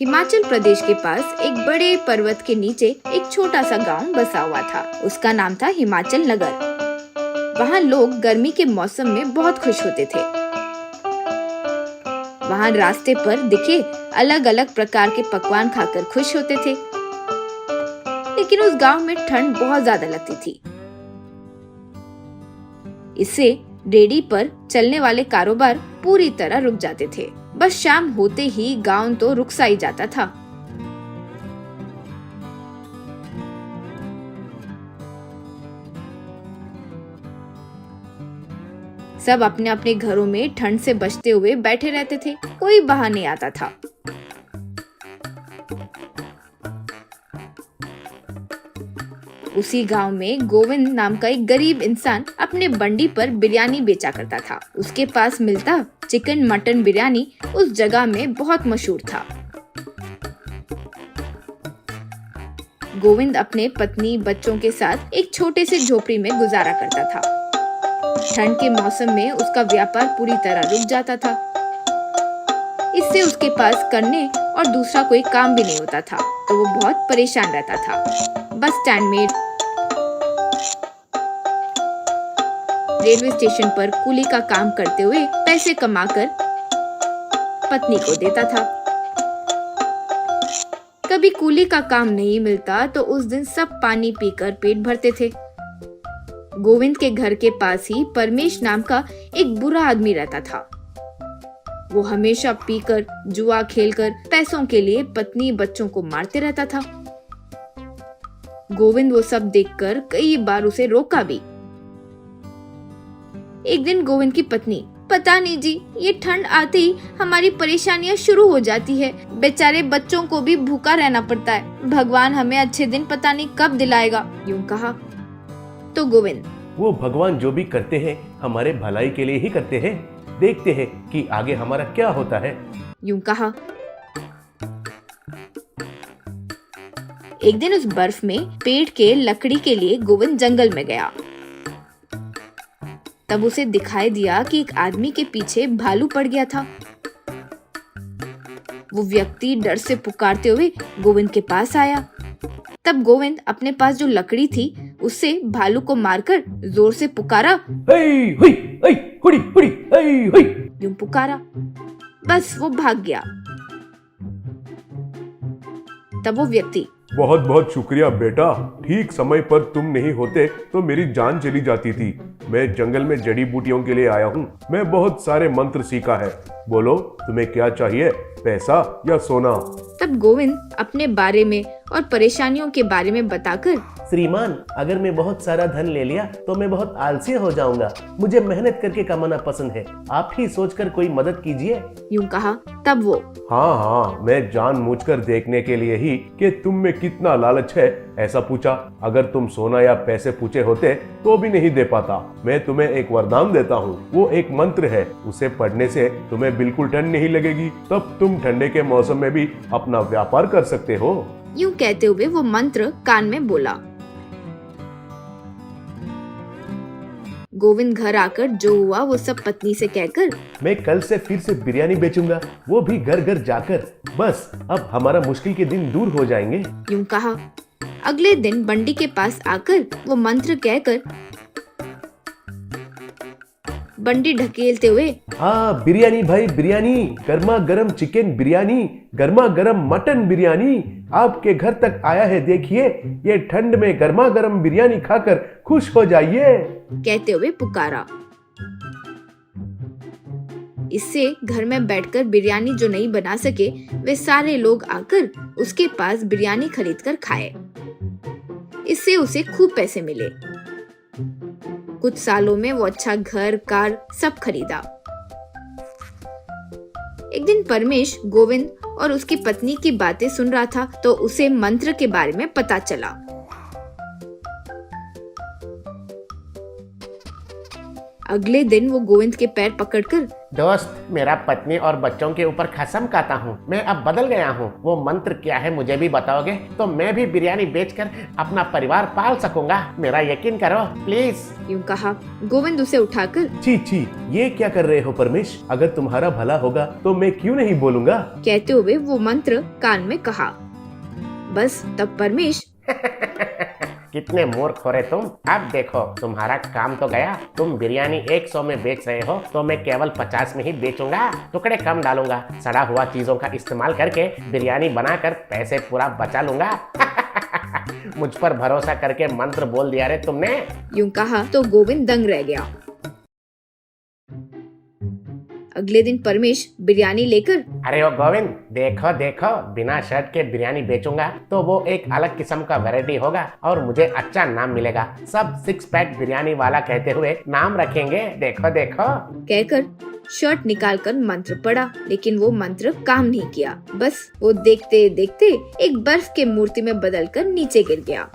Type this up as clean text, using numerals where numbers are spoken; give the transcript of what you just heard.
हिमाचल प्रदेश के पास एक बड़े पर्वत के नीचे एक छोटा सा गांव बसा हुआ था। उसका नाम था हिमाचल नगर। वहाँ लोग गर्मी के मौसम में बहुत खुश होते थे। वहाँ रास्ते पर दिखे अलग अलग प्रकार के पकवान खाकर खुश होते थे। लेकिन उस गांव में ठंड बहुत ज्यादा लगती थी। इससे रेडी पर चलने वाले कारोबार पूरी तरह रुक जाते थे। बस शाम होते ही गांव तो रुक सा ही जाता था। सब अपने अपने घरों में ठंड से बचते हुए बैठे रहते थे। कोई बाहर नहीं आता था। उसी गांव में गोविंद नाम का एक गरीब इंसान अपने बंडी पर बिरयानी बेचा करता था। उसके पास मिलता चिकन मटन बिरयानी उस जगह में बहुत मशहूर था। गोविंद अपने पत्नी बच्चों के साथ एक छोटे से झोपड़ी में गुजारा करता था। ठंड के मौसम में उसका व्यापार पूरी तरह रुक जाता था। इससे उसके पास करने और दूसरा कोई काम भी नहीं होता था, तो वो बहुत परेशान रहता था। बस स्टैंड में, रेलवे स्टेशन पर कुली का काम करते हुए पैसे कमाकर पत्नी को देता था। कभी कुली का काम नहीं मिलता तो उस दिन सब पानी पीकर पेट भरते थे। गोविंद के घर के पास ही परमेश नाम का एक बुरा आदमी रहता था। वो हमेशा पीकर जुआ खेलकर पैसों के लिए पत्नी बच्चों को मारते रहता था। गोविंद वो सब देखकर कई बार उसे रोका भी। एक दिन गोविंद की पत्नी, पता नहीं जी, ये ठंड आते ही हमारी परेशानियां शुरू हो जाती है। बेचारे बच्चों को भी भूखा रहना पड़ता है। भगवान हमें अच्छे दिन पता नहीं कब दिलाएगा, यूं कहा। तो गोविंद, वो भगवान जो भी करते हैं हमारे भलाई के लिए ही करते हैं। देखते हैं कि आगे हमारा क्या होता है, यूं कहा। एक दिन उस बर्फ में पेड़ के लकड़ी के लिए गोविंद जंगल में गया। तब उसे दिखाई दिया कि एक आदमी के पीछे भालू पड़ गया था। वो व्यक्ति डर से पुकारते हुए गोविंद के पास आया। तब गोविंद अपने पास जो लकड़ी थी उससे भालू को मारकर जोर से पुकारा, हुई, हुई, हुई। यूं पुकारा। बस वो भाग गया। तब वो व्यक्ति, बहुत बहुत शुक्रिया बेटा, ठीक समय पर तुम नहीं होते तो मेरी जान चली जाती थी। मैं जंगल में जड़ी बूटियों के लिए आया हूँ। मैं बहुत सारे मंत्र सीखा है। बोलो तुम्हें क्या चाहिए, पैसा या सोना? तब गोविंद अपने बारे में और परेशानियों के बारे में बताकर, श्रीमान, अगर मैं बहुत सारा धन ले लिया तो मैं बहुत आलसी हो जाऊंगा। मुझे मेहनत करके कमाना पसंद है। आप ही सोचकर कोई मदद कीजिए, यूं कहा। तब वो, हाँ, मैं जानबूझकर देखने के लिए ही कि तुम में कितना लालच है ऐसा पूछा। अगर तुम सोना या पैसे पूछे होते तो भी नहीं दे पाता। मैं तुम्हें एक वरदान देता हूँ। वो एक मंत्र है, उसे पढ़ने से तुम्हें बिल्कुल ठंड नहीं लगेगी। तब तुम ठंडे के मौसम में भी अपना व्यापार कर सकते हो। यूं कहते हुए वो मंत्र कान में बोला। गोविंद घर आकर जो हुआ वो सब पत्नी से कहकर, मैं कल से फिर से बिरयानी बेचूंगा, वो भी घर घर जाकर। बस अब हमारा मुश्किल के दिन दूर हो जाएंगे, यूं कहा। अगले दिन बंडी के पास आकर वो मंत्र कहकर बंडी ढकेलते हुए, हाँ बिरयानी भाई, बिरयानी, गर्मा गर्म चिकन बिरयानी, गर्मा गर्म मटन बिरयानी आपके घर तक आया है। देखिए, ये ठंड में गर्मा गर्म बिरयानी खाकर खुश हो जाइए, कहते हुए पुकारा। इससे घर में बैठकर बिरयानी जो नहीं बना सके वे सारे लोग आकर उसके पास बिरयानी खरीदकर खाए। इससे उसे खूब पैसे मिले। कुछ सालों में वो अच्छा घर, कार सब खरीदा। एक दिन परमेश गोविंद और उसकी पत्नी की बातें सुन रहा था तो उसे मंत्र के बारे में पता चला। अगले दिन वो गोविंद के पैर पकड़कर, दोस्त, मेरा पत्नी और बच्चों के ऊपर कसम खाता हूँ, मैं अब बदल गया हूँ। वो मंत्र क्या है मुझे भी बताओगे तो मैं भी बिरयानी बेचकर अपना परिवार पाल सकूंगा। मेरा यकीन करो प्लीज। यूं कहा। गोविंद उसे उठाकर छी छी, ये क्या कर रहे हो परमेश? अगर तुम्हारा भला होगा तो मैं क्यों नहीं बोलूंगा? कहते हुए वो मंत्र कान में कहा। बस तब परमेश, कितने मूर्ख हो रहे तुम। अब देखो तुम्हारा काम तो गया। तुम बिरयानी 100 में बेच रहे हो तो मैं केवल 50 में ही बेचूंगा। टुकड़े कम डालूंगा। सड़ा हुआ चीजों का इस्तेमाल करके बिरयानी बनाकर पैसे पूरा बचा लूंगा। मुझ पर भरोसा करके मंत्र बोल दिया रे तुमने। यूं कहा तो गोविंद दंग रह गया। अगले दिन परमेश बिरयानी लेकर, अरे ओ गोविंद, देखो देखो, बिना शर्ट के बिरयानी बेचूंगा तो वो एक अलग किस्म का वैरायटी होगा और मुझे अच्छा नाम मिलेगा। सब 6 पैक बिरयानी वाला कहते हुए नाम रखेंगे। देखो देखो। कहकर शर्ट निकालकर मंत्र पढ़ा, लेकिन वो मंत्र काम नहीं किया। बस वो देखते देखते एक बर्फ के मूर्ति में बदलकर नीचे गिर गया।